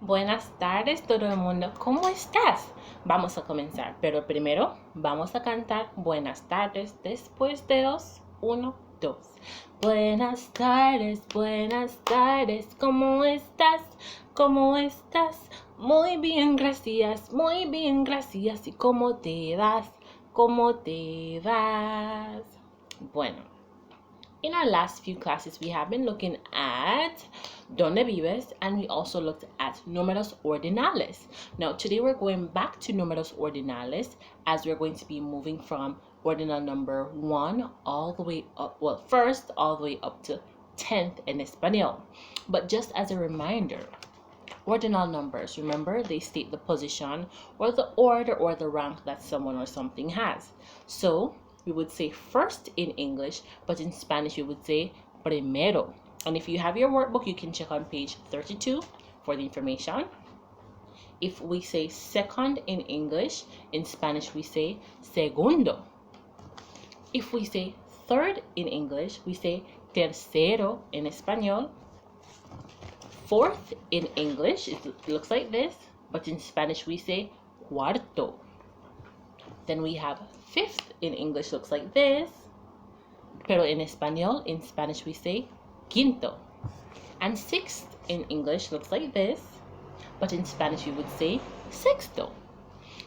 Buenas tardes todo el mundo, ¿cómo estás? Vamos a comenzar, pero primero vamos a cantar buenas tardes después de dos, uno, dos. Buenas tardes, ¿cómo estás? ¿Cómo estás? Muy bien, gracias, ¿y cómo te vas? ¿Cómo te vas? Bueno. In our last few classes, we have been looking at Donde Vives and we also looked at Numeros Ordinales. Now, today we're going back to Numeros Ordinales as we're going to be moving from ordinal number 1 all the way up, well, first all the way up to 10th in Espanol. But just as a reminder, ordinal numbers, remember, they state the position or the order or the rank that someone or something has. So, we would say first in English, but in Spanish we would say primero. And if you have your workbook, you can check on page 32 for the information. If we say second in English, in Spanish we say segundo. If we say third in English, we say tercero in Español. Fourth in English, it looks like this, but in Spanish we say cuarto. Then we have fifth in English, looks like this, pero en español, in Spanish we say quinto. And sixth in English looks like this, but in Spanish we would say sexto.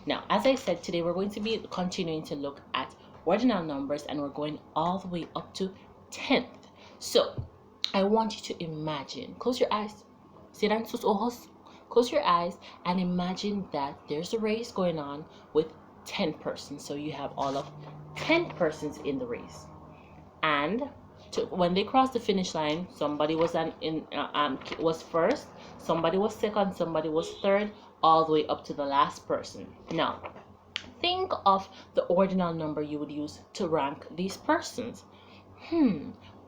Now, as I said, today we're going to be continuing to look at ordinal numbers and we're going all the way up to 10th. So, I want you to imagine, close your eyes, cierran sus ojos, close your eyes and imagine that there's a race going on with 10 persons. So you have all of 10 persons in the race. And when they crossed the finish line, somebody was was first, somebody was second, somebody was third, all the way up to the last person. Now, think of the ordinal number you would use to rank these persons.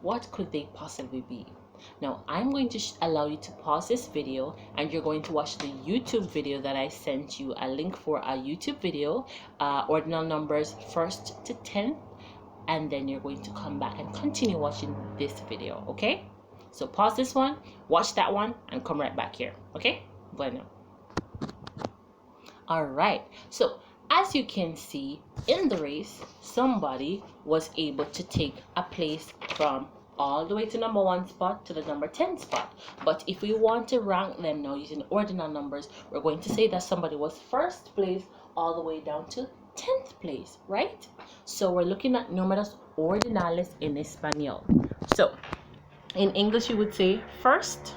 What could they possibly be? Now, I'm going to allow you to pause this video and you're going to watch the YouTube video that I sent you, a link for a YouTube video, ordinal numbers 1st to 10th, and then you're going to come back and continue watching this video, okay? So pause this one, watch that one, and come right back here, okay? Bueno. All right, so as you can see in the race, somebody was able to take a place from all the way to number 1 spot to the number 10 spot. But if we want to rank them now using ordinal numbers, we're going to say that somebody was first place all the way down to 10th place, right? So we're looking at Numeros Ordinales in Español. So in English, you would say first,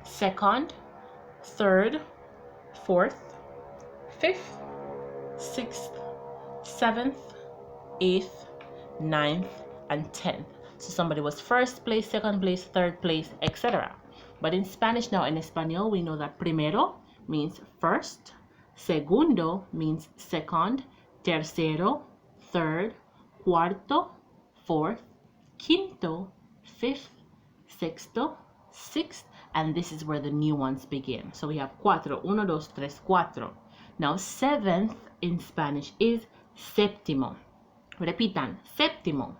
second, third, fourth, fifth, sixth, seventh, eighth, ninth, and 10th. So somebody was first place, second place, third place, etc. But in Spanish now, in Espanol, we know that primero means first, segundo means second, tercero, third, cuarto, fourth, quinto, fifth, sexto, sixth, and this is where the new ones begin. So we have cuatro, uno, dos, tres, cuatro. Now, seventh in Spanish is séptimo. Repitan, séptimo.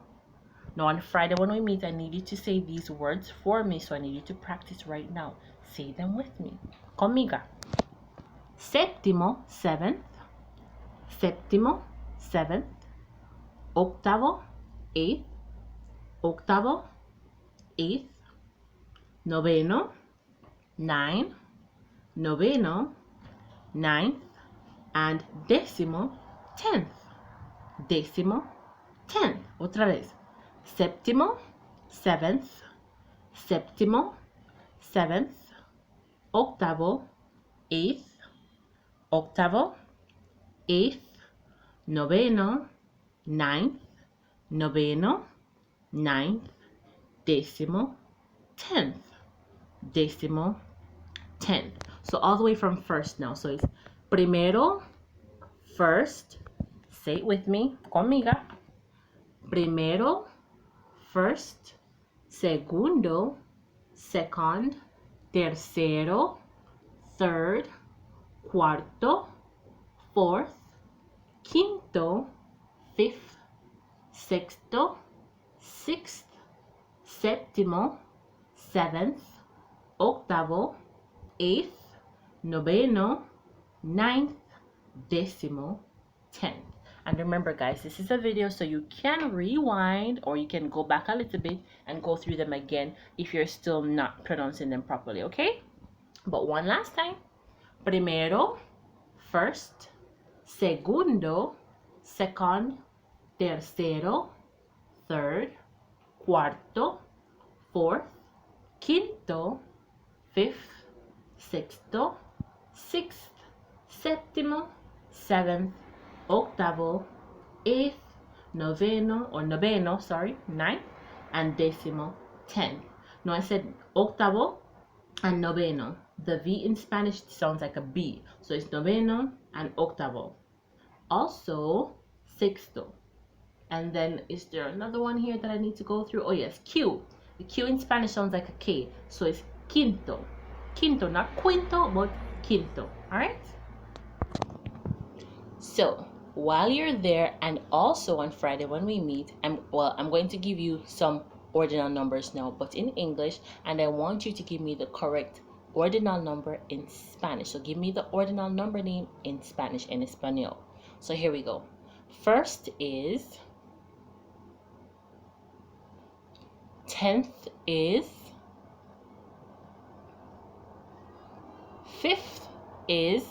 Now, on Friday when we meet, I need you to say these words for me, so I need you to practice right now. Say them with me. Conmigo. Séptimo, seventh. Séptimo, seventh. Octavo, eighth. Octavo, eighth. Noveno, nine. Noveno, ninth. And décimo, 10th. Décimo, 10th. Otra vez. Séptimo, seventh. Séptimo, seventh. Octavo, eighth. Octavo, eighth. Noveno, ninth. Noveno, ninth. Décimo, 10th. Décimo, 10th. So all the way from first now. So it's primero, first. Say it with me, conmigo. Primero, first. Segundo, second. Tercero, third. Cuarto, fourth. Quinto, fifth. Sexto, sixth. Séptimo, seventh. Octavo, eighth, noveno, ninth, décimo, 10th. And remember guys, this is a video, so you can rewind or you can go back a little bit and go through them again if you're still not pronouncing them properly, okay? But one last time. Primero, first. Segundo, second. Tercero, third. Cuarto, fourth. Quinto, fifth. Sexto, sixth. Séptimo, seventh. Octavo, eighth. Noveno, ninth. And décimo, 10th. No, I said octavo and noveno. The V in Spanish sounds like a B. So it's noveno and octavo. Also, sexto. And then is there another one here that I need to go through? Oh yes, Q. The Q in Spanish sounds like a K. So it's quinto. Quinto, not quinto, but quinto. Alright? So, while you're there, and also on Friday when we meet, I'm going to give you some ordinal numbers now, but in English, and I want you to give me the correct ordinal number in Spanish. So give me the ordinal number name in Spanish, en español. So here we go. First is 10th is, 5th is,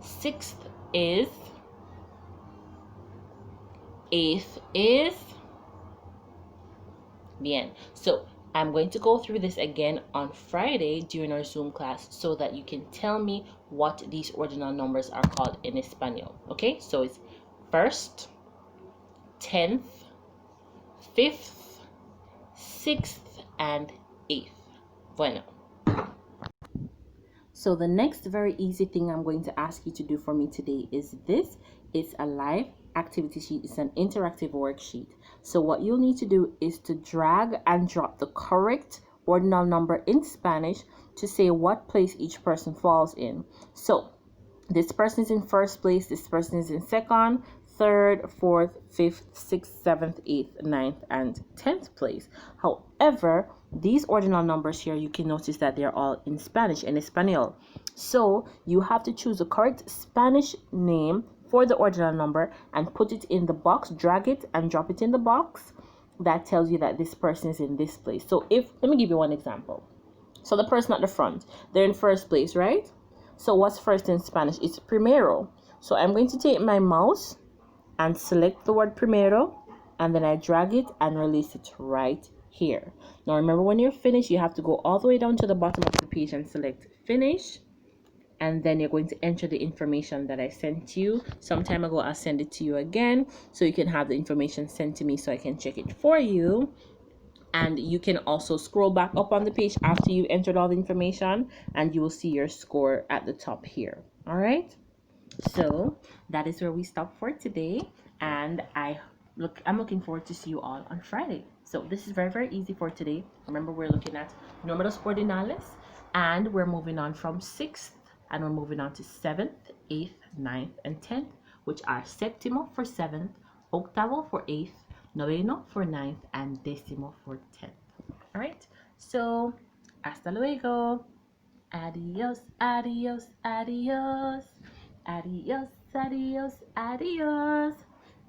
6th is, 8th is. Bien. So I'm going to go through this again on Friday during our Zoom class so that you can tell me what these ordinal numbers are called in Espanol. Okay, so it's 1st, 10th, 5th, 6th, and 8th. Bueno. So the next very easy thing I'm going to ask you to do for me today is this. It's a live activity sheet. It's an interactive worksheet. So what you'll need to do is to drag and drop the correct ordinal number in Spanish to say what place each person falls in. So this person is in first place, this person is in second, third, fourth, fifth, sixth, seventh, eighth, ninth, and 10th place. However, these ordinal numbers here, you can notice that they're all in Spanish, in Espanol. So you have to choose the correct Spanish name for the ordinal number and put it in the box, drag it and drop it in the box that tells you that this person is in this place. So let me give you one example. So the person at the front, they're in first place, right? So what's first in Spanish? It's primero. So I'm going to take my mouse and select the word primero, and then I drag it and release it right here. Now remember, when you're finished, you have to go all the way down to the bottom of the page and select finish, and then you're going to enter the information that I sent you some time ago. I'll send it to you again so you can have the information sent to me so I can check it for you. And you can also scroll back up on the page after you entered all the information, and you will see your score at the top here. All right, so that is where we stop for today, and I'm looking forward to see you all on Friday. So this is very, very easy for today. Remember, we're looking at Numeros Ordinales, and we're moving on from 6th, and we're moving on to 7th, 8th, 9th, and 10th, which are séptimo for 7th, octavo for 8th, noveno for 9th, and décimo for 10th. All right, so hasta luego. Adios, adios, adios. Adios, adios, adios.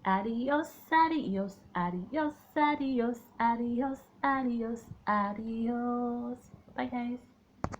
Adios, adios, adios, adios, adios, adios, adios. Bye, guys.